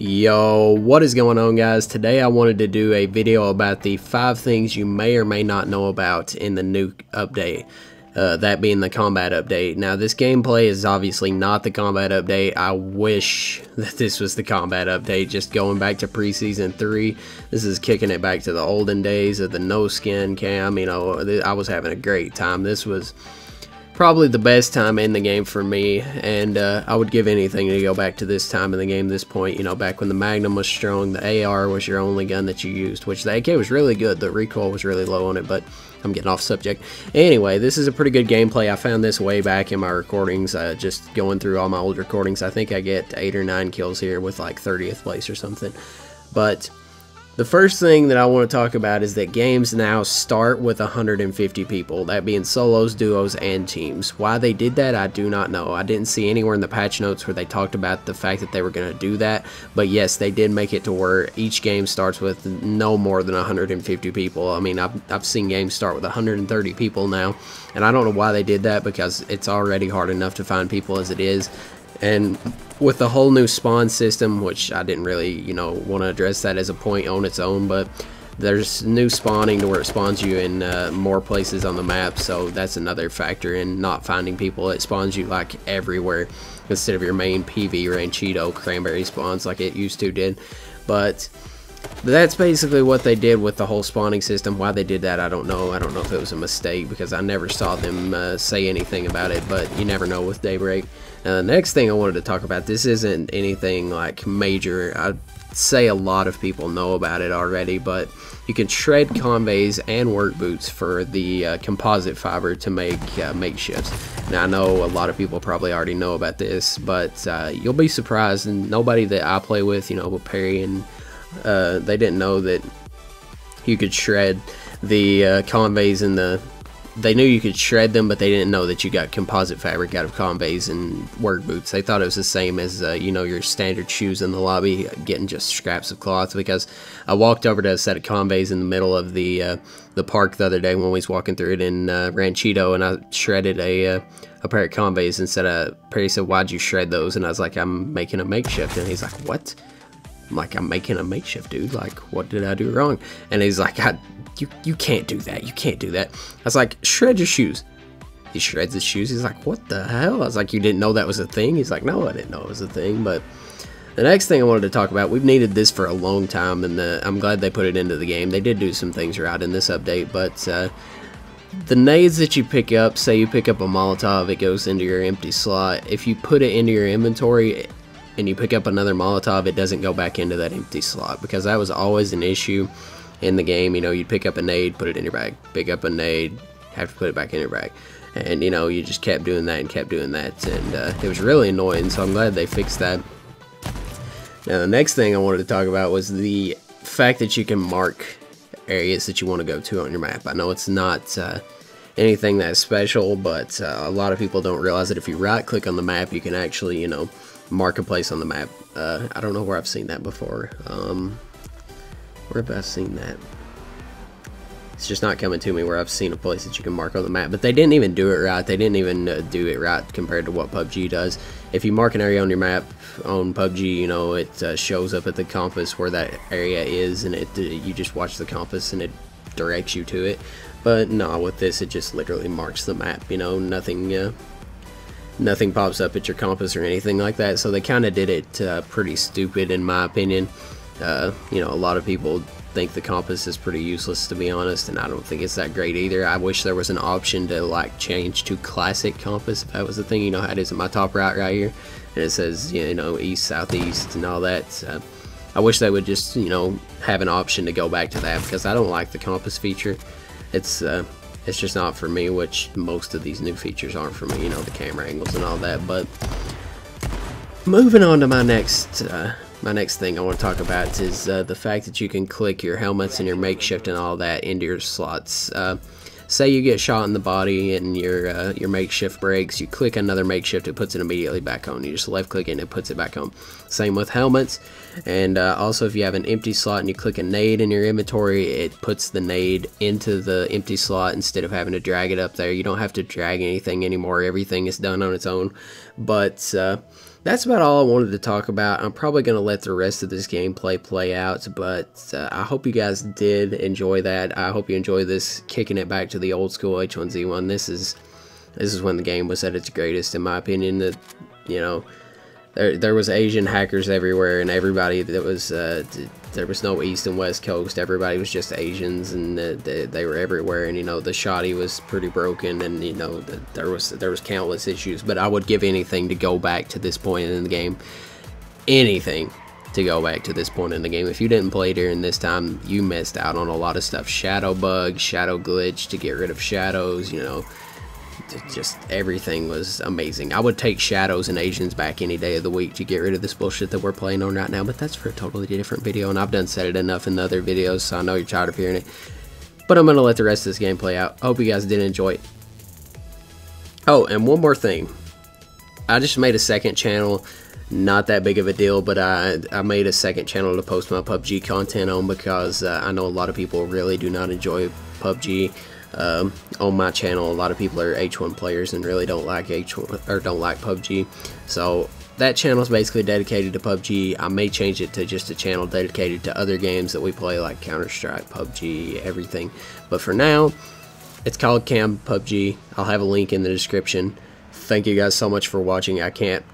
Yo, what is going on, guys? Today I wanted to do a video about the 5 things you may or may not know about in the new update, that being the combat update. Now, this gameplay is obviously not the combat update. I wish that this was the combat update, just going back to preseason 3. This is kicking it back to the olden days of the no skin cam. You know, I was having a great time. This was probably the best time in the game for me, and I would give anything to go back to this time in the game, this point, you know, back when the Magnum was strong, the AR was your only gun that you used, which the AK was really good, the recoil was really low on it, but I'm getting off subject. Anyway, this is a pretty good gameplay. I found this way back in my recordings, just going through all my old recordings. I think I get 8 or 9 kills here with like 30th place or something, but the first thing that I want to talk about is that games now start with 150 people, that being solos, duos, and teams. Why they did that, I do not know. I didn't see anywhere in the patch notes where they talked about the fact that they were going to do that, but yes, they did make it to where each game starts with no more than 150 people. I mean, I've seen games start with 130 people now, and I don't know why they did that, because it's already hard enough to find people as it is. And with the whole new spawn system, which I didn't really, you know, want to address that as a point on its own, but there's new spawning to where it spawns you in more places on the map, so that's another factor in not finding people. It spawns you like everywhere instead of your main PV Ranchito cranberry spawns like it used to did. But that's basically what they did with the whole spawning system. Why they did that, I don't know. I don't know if it was a mistake, because I never saw them say anything about it, but you never know with Daybreak. Next thing I wanted to talk about, this isn't anything like major. I'd say a lot of people know about it already, but you can shred conveys and work boots for the composite fiber to make makeshifts. Now, I know a lot of people probably already know about this, but you'll be surprised, and nobody that I play with, you know, with Perry and they didn't know that you could shred the conveys and they knew you could shred them, but they didn't know that you got composite fabric out of conveys and work boots. They thought it was the same as you know, your standard shoes in the lobby, getting just scraps of cloth. Because I walked over to a set of conveys in the middle of the park the other day when we was walking through it in Ranchito, and I shredded a pair of conveys. And Perry said, "Why'd you shred those?" And I was like, "I'm making a makeshift." And he's like, "What?" I'm like, "I'm making a makeshift, dude. Like, what did I do wrong?" And he's like, you can't do that. You can't do that." I was like, "Shred your shoes." He shreds his shoes. He's like, "What the hell?" I was like, "You didn't know that was a thing?" He's like, "No, I didn't know it was a thing." But the next thing I wanted to talk about, we've needed this for a long time, and I'm glad they put it into the game. They did do some things right in this update, but the nades that you pick up, say you pick up a Molotov, it goes into your empty slot. If you put it into your inventory and you pick up another Molotov, it doesn't go back into that empty slot, because that was always an issue in the game. You know, you'd pick up a nade, put it in your bag, pick up a nade, have to put it back in your bag, and you know, you just kept doing that and kept doing that, and it was really annoying. So I'm glad they fixed that. Now, the next thing I wanted to talk about was the fact that you can mark areas that you want to go to on your map. I know it's not anything that special, but a lot of people don't realize that if you right click on the map, you can actually, you know, mark a place on the map. I don't know where I've seen that before. Where have I seen that? It's just not coming to me where I've seen a place that you can mark on the map. But they didn't even do it right. They didn't even do it right compared to what PUBG does. If you mark an area on your map on PUBG, you know, it shows up at the compass where that area is, and you just watch the compass and it directs you to it. But no, with this, it just literally marks the map. You know, nothing pops up at your compass or anything like that. So they kind of did it pretty stupid, in my opinion. You know, a lot of people think the compass is pretty useless, to be honest, and I don't think it's that great either. I wish there was an option to like change to classic compass, if that was the thing. You know how it is in my top right here, and it says, you know, east, southeast, and all that. I wish they would just, you know, have an option to go back to that, because I don't like the compass feature. It's just not for me, which most of these new features aren't for me, you know, the camera angles and all that. But moving on to my next thing I want to talk about is the fact that you can click your helmets and your makeshift and all that into your slots. Say you get shot in the body and your makeshift breaks, you click another makeshift, it puts it immediately back on. You just left click it and it puts it back on. Same with helmets. And also, if you have an empty slot and you click a nade in your inventory, it puts the nade into the empty slot instead of having to drag it up there. You don't have to drag anything anymore. Everything is done on its own. But that's about all I wanted to talk about. I'm probably going to let the rest of this gameplay play out, but I hope you guys did enjoy that. I hope you enjoy this, kicking it back to the old school H1Z1. This is when the game was at its greatest, in my opinion. That, you know, there was Asian hackers everywhere, and everybody that was there was no East and West Coast. Everybody was just Asians, and they were everywhere. And you know, the shoddy was pretty broken, and you know, there was countless issues. But I would give anything to go back to this point in the game. Anything to go back to this point in the game. If you didn't play during this time, you missed out on a lot of stuff. Shadow bug, shadow glitch to get rid of shadows. You know, just everything was amazing. I would take shadows and Asians back any day of the week to get rid of this bullshit that we're playing on right now, but that's for a totally different video, and I've done said it enough in the other videos, so I know you're tired of hearing it. But I'm going to let the rest of this game play out. I hope you guys did enjoy it. Oh, and one more thing. I just made a second channel. Not that big of a deal, but I made a second channel to post my PUBG content on, because I know a lot of people really do not enjoy PUBG. On my channel, a lot of people are H1 players and really don't like H1 or don't like PUBG. So that channel is basically dedicated to PUBG. I may change it to just a channel dedicated to other games that we play, like Counter-Strike, PUBG, everything. But for now, it's called Cam PUBG. I'll have a link in the description. Thank you guys so much for watching. I can't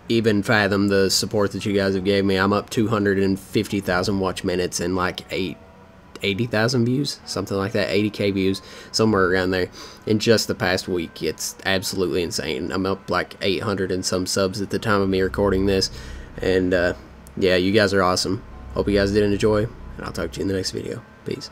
even fathom the support that you guys have gave me. I'm up 250,000 watch minutes and like 80,000 views, something like that, 80k views, somewhere around there in just the past week. It's absolutely insane. I'm up like 800 and some subs at the time of me recording this, and yeah, you guys are awesome. Hope you guys did enjoy, and I'll talk to you in the next video. Peace.